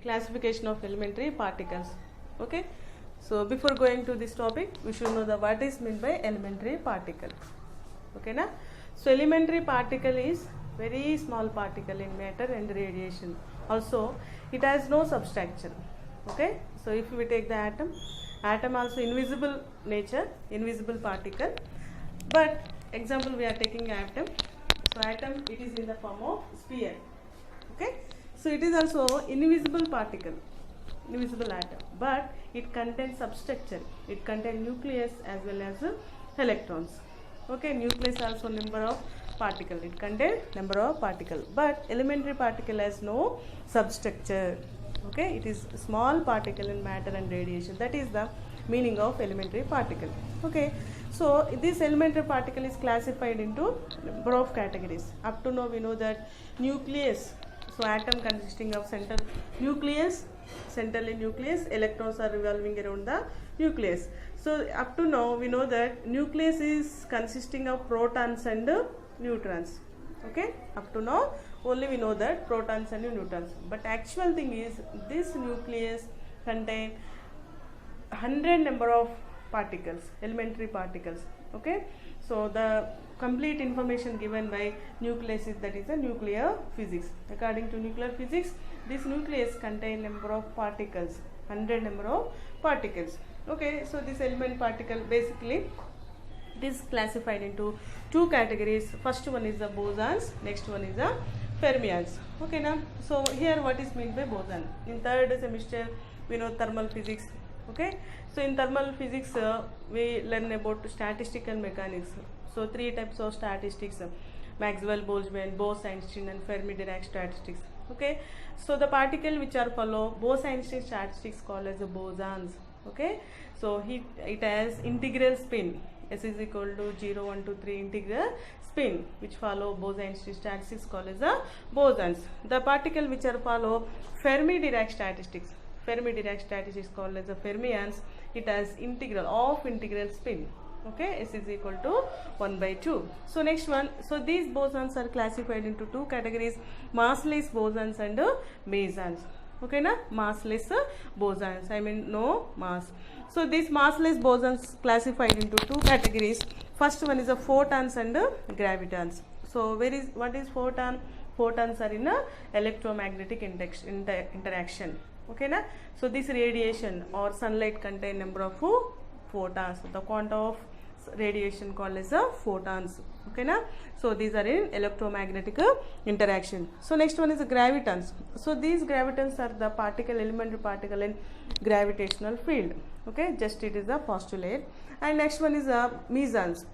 classification of elementary particles. Okay, so before going to this topic, we should know the what is meant by elementary particle. Okay, na? So elementary particle is very small particle in matter and radiation. Also, it has no substructure. Okay, so if we take the atom, atom also invisible nature, invisible particle. But example, we are taking atom. So atom, it is in the form of sphere. Okay, so it is also invisible particle, invisible atom, but it contains substructure. It contains nucleus as well as electrons. Okay, nucleus also number of particle. It contains number of particle, but elementary particle has no substructure. Okay, it is small particle in matter and radiation. That is the meaning of elementary particle. Okay, so this elementary particle is classified into number of categories. Up to now we know that nucleus. So atom consisting of central nucleus, centrally nucleus, electrons are revolving around the nucleus. So up to now we know that nucleus is consisting of protons and neutrons. Okay, up to now only we know that protons and neutrons, but actual thing is this nucleus contain 100 number of particles, elementary particles. Okay, so the complete information given by nucleus is, that is the nuclear physics. According to nuclear physics, this nucleus contain number of particles, 100 number of particles. Okay, so this element particle basically it is classified into two categories. First one is the bosons, next one is the fermions. Okay, now so here what is meant by boson? In third semester we know thermal physics. Okay, so in thermal physics we learn about statistical mechanics. So three types of statistics: Maxwell, Boltzmann, Bose-Einstein and Fermi-Dirac statistics. Okay, so the particle which are follow Bose-Einstein statistics called as the bosons. Okay, so it has integral spin. S is equal to 0, 1, 2, 3 integral spin, which follow Bose-Einstein statistics called as the bosons. The particle which are follow Fermi-Dirac statistics. Fermi-Dirac statistics called as the fermions. It has integral spin. Okay, S is equal to 1 by 2. So next one, so these bosons are classified into two categories: massless bosons and mesons. Okay, na? Massless bosons, I mean no mass. So these massless bosons classified into two categories. First one is the photons and gravitons. So what is photon? Photons are in a electromagnetic interaction. Okay, na? So this radiation or sunlight contain number of photons. The quantum of radiation called as the photons. Okay, na? So these are in electromagnetic interaction. So next one is the gravitons. So these gravitons are the elementary particle in gravitational field. Okay, just it is a postulate. And next one is the mesons.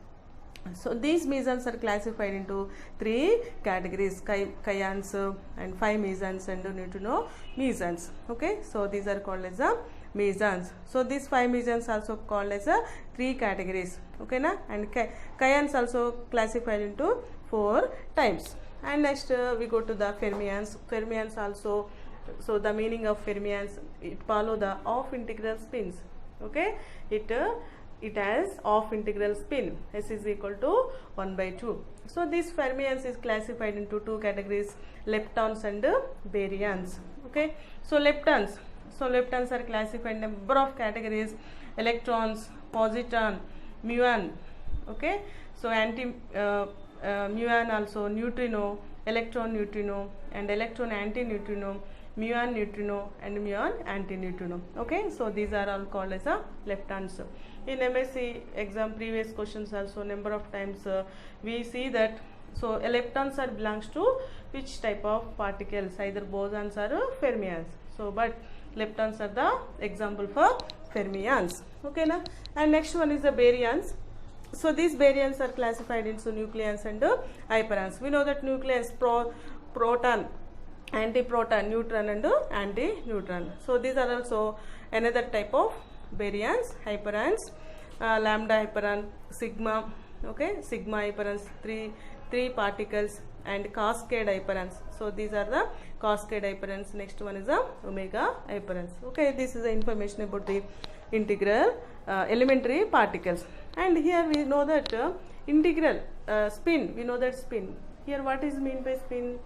So these mesons are classified into three categories: kaons and 5 mesons and neutrino mesons. Okay, so these are called as the mesons. So these 5 mesons also called as three categories. Okay, na? And kaons also classified into 4 types. And next we go to the fermions. Fermions also, so the meaning of fermions, it follow the off integral spins. Okay, it has off integral spin. S is equal to 1 by 2. So this fermions is classified into two categories: leptons and baryons. Okay, so leptons are classified in number of categories: electrons, positron, muon. Okay, so muon also, neutrino, electron neutrino and electron antineutrino, muon neutrino and muon antineutrino. Okay, so these are all called as leptons. In MSc exam previous questions also number of times we see that, so leptons are belongs to which type of particles, either bosons or fermions. So but leptons are the example for fermions. Okay, na? And next one is the baryons. So these baryons are classified into nucleons and hyperons. We know that nucleus, proton, antiproton, neutron and antineutron. So these are also another type of baryons, hyperons, lambda hyperon, sigma. Okay, sigma hyperons, three particles, and cascade hyperons. So these are the cascade hyperons. Next one is the omega hyperons. Okay, this is the information about the integral elementary particles. And here we know that integral spin, we know that spin. Here what is mean by spin?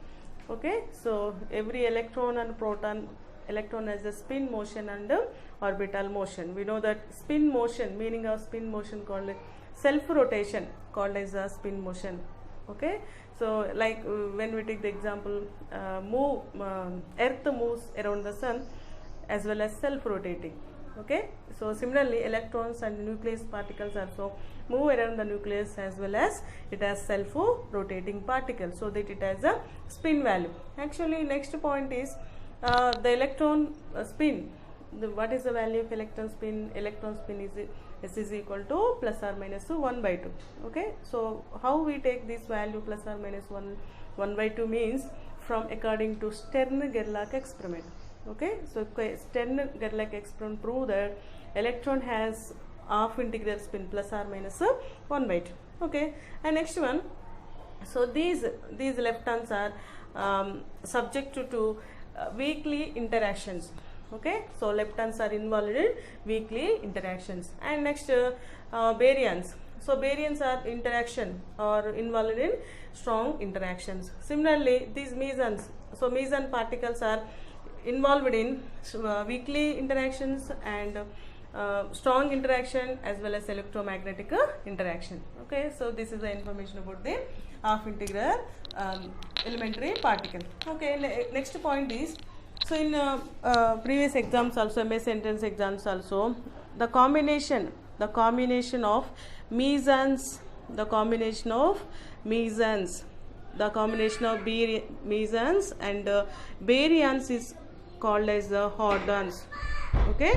Okay, so every electron and proton electron has a spin motion and orbital motion. We know that spin motion, meaning of spin motion called self rotation, called as a spin motion. Okay, so like when we take the example, Earth moves around the sun as well as self rotating. Okay, so similarly electrons and nucleus particles also move around the nucleus as well as it has self rotating particles, so that it has a spin value. Actually next point is the electron spin. What is the value of electron spin? Electron spin is S is equal to plus or minus 1/2. Okay, so how we take this value plus or minus 1/2 means from according to Stern-Gerlach experiment. Okay, so Stern-Gerlach experiment prove that electron has half integral spin plus or minus 1/2. Okay, and next one, so these leptons are subject to weakly interactions. Okay, so leptons are involved in weakly interactions. And next baryons. So baryons are interaction or involved in strong interactions. Similarly these mesons, so meson particles are involved in weakly interactions and strong interaction as well as electromagnetic interaction. Okay, so this is the information about the half integral elementary particle. Okay, next point is, so in previous exams also, MS entrance exams also, the combination of mesons, the combination of mesons and baryons is called as the Hordons. Okay,